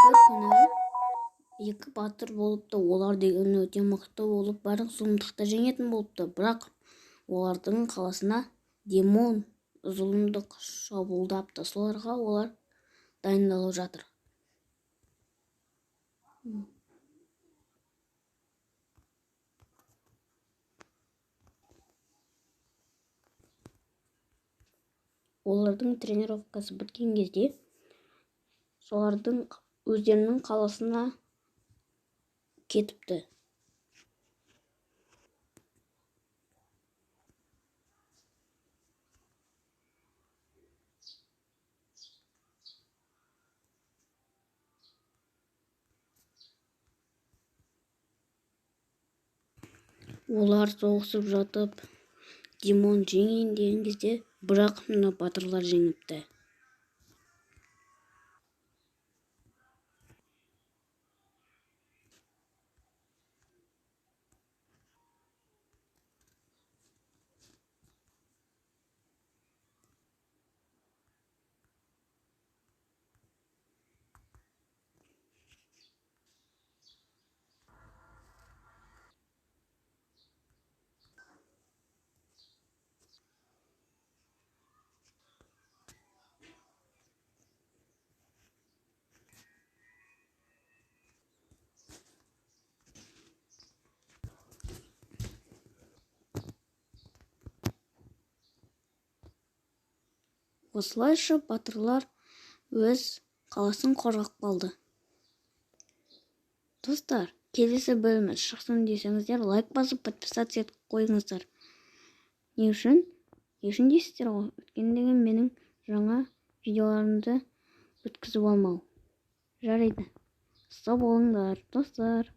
бір күні екі батыр болыпты. Олар деген өте мықты болып, барлық зұлымдықты жеңетін болыпты. Бірақ олардың қаласына демон зұлымдық шабуылдапты. Соларға олар дайындалып жатыр. Олардың тренировкасы біткен кезде солардың өздерінің қаласына кетіпті. Олар соғысып жатып, демон жеңейін деген кезде, бірақ мына батырлар жеңіпті. Осылайша батырлар өз қаласын қорғап қалды. Достар, келесі бөлімі шықсын десеңіздер, лайк басып подписаться етіп қойыңыздар. Не үшін? Не үшін дейсіздер ғой? Өткендегі менің жаңа видеоларымды өткізіп алмау. Жарайды. Сау болыңдар, достар.